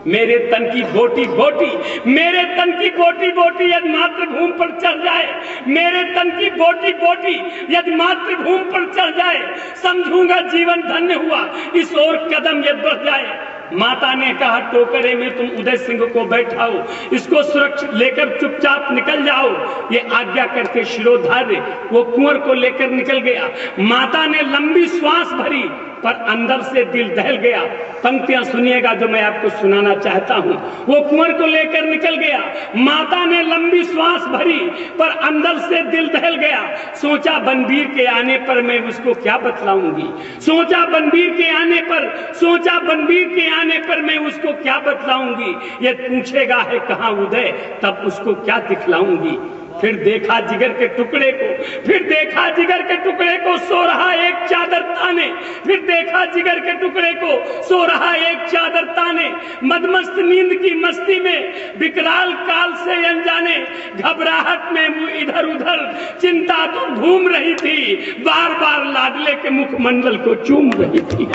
मेरे तन की बोटी बोटी, मेरे तन की बोटी बोटी यदि मातृभूमि पर चढ़ जाए, मेरे तन की बोटी बोटी यदि मातृभूमि पर चढ़ जाए, समझूंगा जीवन धन्य हुआ, इस ओर कदम यदि बढ़ जाए। माता ने कहा टोकरे में तुम उदय सिंह को बैठाओ, इसको सुरक्षित लेकर चुपचाप निकल जाओ। ये आज्ञा करके शिरोधार्य वो कुंवर को लेकर निकल गया। माता ने लंबी श्वास भरी पर अंदर से दिल दहल गया। पंक्तियां सुनिएगा जो मैं आपको सुनाना चाहता हूं। वो कुंवर को लेकर निकल गया, माता ने लंबी श्वास भरी पर अंदर से दिल दहल गया। सोचा बनवीर के आने पर मैं उसको क्या बतलाऊंगी, सोचा बनवीर के आने पर, सोचा बनवीर के आने पर मैं उसको क्या बतलाऊंगी। ये पूछेगा है कहाँ उदय, तब उसको क्या दिखलाऊंगी। फिर देखा जिगर के टुकड़े को, फिर देखा जिगर के टुकड़े को सो रहा एक चादर ताने, फिर देखा जिगर के टुकड़े को सो रहा एक चादर ताने। मदमस्त नींद की मस्ती में विकराल काल से अनजाने, घबराहट में वो इधर उधर चिंता तो घूम रही थी, बार बार लाडले के मुखमंडल को चूम रही थी।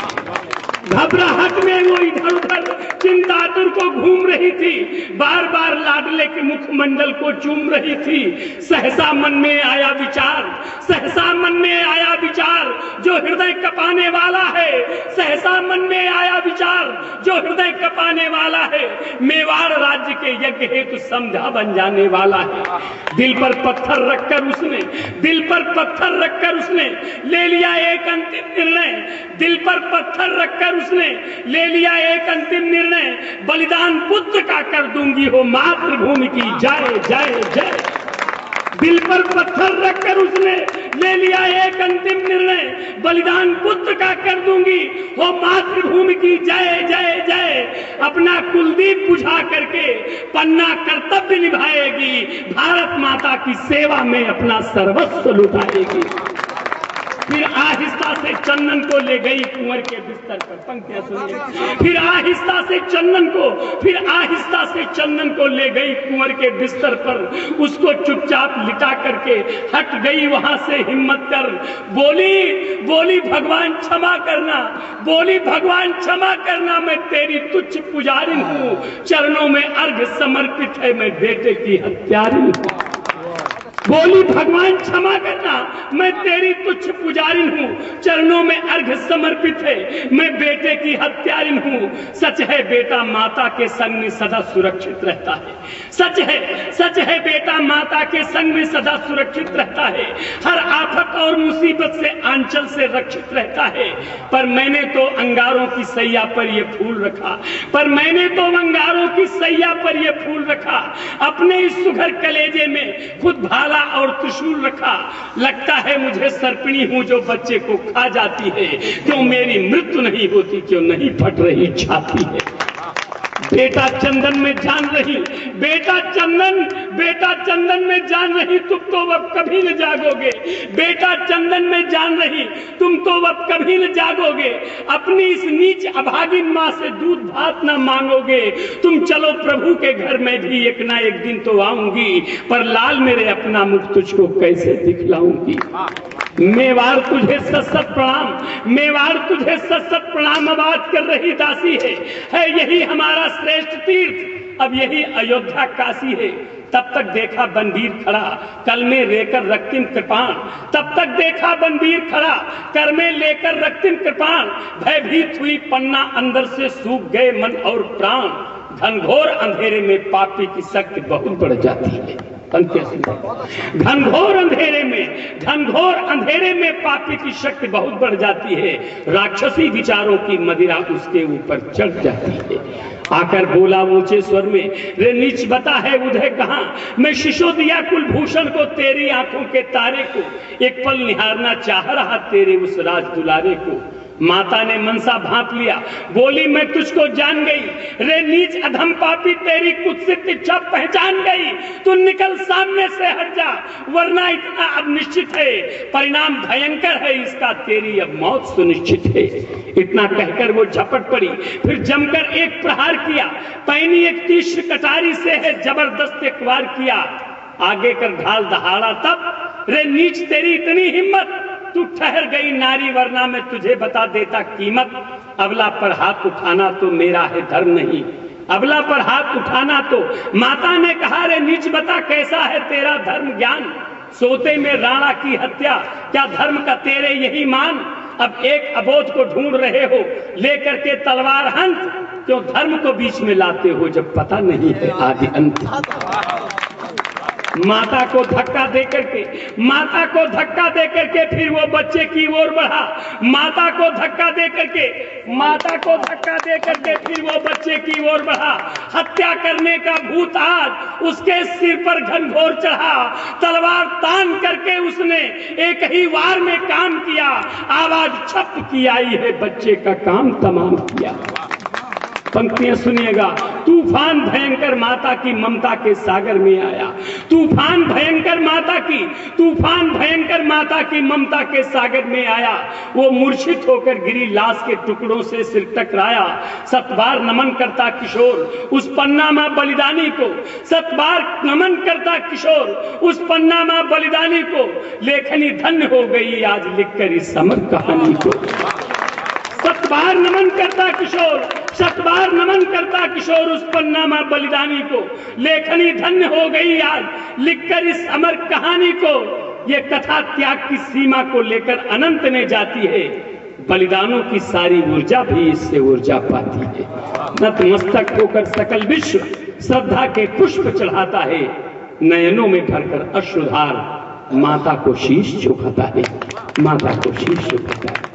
घबराहट में वो इधर उधर चिंतातुर को घूम रही थी, बार बार लाडले के मुखमंडल को चूम रही थी। सहसा मन में आया विचार, सहसा मन में आया विचार जो हृदय कपाने वाला है, सहसा मन में आया विचार जो हृदय कपाने वाला है। मेवाड़ राज्य के यज्ञ हेतु समझा बन जाने वाला है। दिल पर पत्थर रखकर उसने, दिल पर पत्थर रखकर उसने ले लिया एक अंतिम निर्णय, दिल पर पत्थर रखकर उसने ले लिया एक अंतिम निर्णय। बलिदान पुत्र का कर दूंगी हो मातृभूमि की जय जय जय। दिल पर पत्थर रखकर उसने ले लिया एक अंतिम निर्णय, बलिदान पुत्र का कर दूंगी हो मातृभूमि की जय जय जय। अपना कुलदीप बुझा करके पन्ना कर्तव्य निभाएगी, भारत माता की सेवा में अपना सर्वस्व लुटाएगी। फिर आहिस्ता से चंदन को ले गई कुंवर के बिस्तर पर। पंक्तियां सुनिए। फिर आहिस्ता से चंदन को, फिर आहिस्ता से चंदन को ले गई कुंवर के बिस्तर पर। उसको चुपचाप लिटा करके हट गई वहां से हिम्मत कर। बोली बोली भगवान क्षमा करना, बोली भगवान क्षमा करना, मैं तेरी तुच्छ पुजारी हूँ, चरणों में अर्घ समर्पित है, मैं बेटे की हत्यारी हूँ। बोली भगवान क्षमा करना, मैं तेरी तुच्छ पुजारी हूँ, चरणों में अर्घ समर्पित है, मैं बेटे की हत्यारिन हूँ। सच है बेटा माता के संग में सदा सुरक्षित रहता है, सच है बेटा माता के संग में सदा सुरक्षित रहता है, हर आफत और मुसीबत से आंचल से रक्षित रहता है। पर मैंने तो अंगारों की सैया पर ये फूल रखा, पर मैंने तो अंगारों की सैया पर ये फूल रखा, अपने इस सुघर कलेजे में खुद भाला और त्रिशूल रखा। लगता है मुझे सर्पिणी हूं जो बच्चे को खा जाती है, क्यों मेरी मृत्यु नहीं होती, क्यों नहीं फट रही छाती है। बेटा चंदन में जान रही, बेटा चंदन में जान रही, तुम तो अब कभी न जागोगे। बेटा चंदन में जान रही, तुम तो अब कभी न जागोगे। अपनी इस नीच अभागिन माँ से दूध भात न मांगोगे। तुम चलो प्रभु के घर में भी एक ना एक दिन तो आऊंगी, पर लाल मेरे अपना मुख तुझको कैसे दिखलाऊंगी। मेवाड़ तुझे सत प्रणाम, मेवाड़ तुझे सत प्रणाम आवाज कर रही दासी है यही हमारा श्रेष्ठ तीर्थ, अब यही अयोध्या काशी है। तब तक देखा बनवीर खड़ा, कल में लेकर रक्तिम कृपाण, तब तक देखा बनवीर खड़ा, कर में लेकर रक्तिम कृपाण। भयभीत हुई पन्ना, अंदर से सूख गए मन और प्राण। घनघोर अंधेरे में पापी की शक्ति बहुत बढ़ जाती है। घनघोर अंधेरे में पापी की शक्ति बहुत बढ़ जाती है। राक्षसी विचारों की मदिरा उसके ऊपर चढ़ जाती है। आकर बोला ऊंचे स्वर में, रे नीच बता है उदय कहाँ। मैं शिशोदिया कुलभूषण को, तेरी आंखों के तारे को, एक पल निहारना चाह रहा तेरे उस राज दुलारे को। माता ने मनसा भांप लिया, बोली मैं तुझको जान गई, रे नीच अधम पापी तेरी कुत्सित इच्छा पहचान गई। तू निकल सामने से हट जा, वरना इतना अब निश्चित है, परिणाम भयंकर है इसका, तेरी अब मौत सुनिश्चित है। इतना कहकर वो झपट पड़ी, फिर जमकर एक प्रहार किया, पैनी एक तीक्ष्ण कटारी से है जबरदस्त एक वार किया। आगे कर ढाल दहाड़ा तब, रे नीच तेरी इतनी हिम्मत, तू ठहर गई नारी, वरना मैं तुझे बता देता कीमत। अबला पर हाथ उठाना तो मेरा है धर्म नहीं, अबला पर हाथ उठाना तो माता ने कहा, रे नीच बता कैसा है तेरा धर्म ज्ञान, सोते में राणा की हत्या क्या धर्म का तेरे यही मान। अब एक अबोध को ढूंढ रहे हो लेकर के तलवार हंत, क्यों धर्म को बीच में लाते हो जब पता नहीं है आदि अंत। माता को धक्का देकर के, माता को धक्का देकर के फिर वो बच्चे की ओर बढ़ा, माता को धक्का देकर के, माता को धक्का देकर के फिर वो बच्चे की ओर बढ़ा। हत्या करने का भूत आज उसके सिर पर घनघोर चढ़ा, तलवार तान करके उसने एक ही वार में काम किया, आवाज छप की आई है बच्चे का काम तमाम किया। पंक्तियां सुनिएगा, तूफान भयंकर माता की ममता के सागर में आया, तूफान भयंकर माता की, तूफान भयंकर माता की ममता के सागर में आया। वो मूर्छित होकर गिरी, लाश के टुकड़ों से सिर टकराया। 7 बार नमन करता किशोर उस पन्ना मां बलिदानी को, 7 बार नमन करता किशोर उस पन्ना मां बलिदानी को, लेखनी धन्य हो गई आज लिखकर इस अमर कहानी को। 7 बार नमन करता किशोर, 7 बार नमन करता किशोर उस पन्ना मां बलिदानी को, लेखनी धन्य हो गई आज लिखकर इस अमर कहानी को। ये कथा त्याग की सीमा को लेकर अनंत में जाती है, बलिदानों की सारी ऊर्जा भी इससे ऊर्जा पाती है। नतमस्तक होकर सकल विश्व श्रद्धा के पुष्प चढ़ाता है, नयनों में भरकर अश्रुधार माता को शीश झुकाता है, माता को शीश झुकाता है।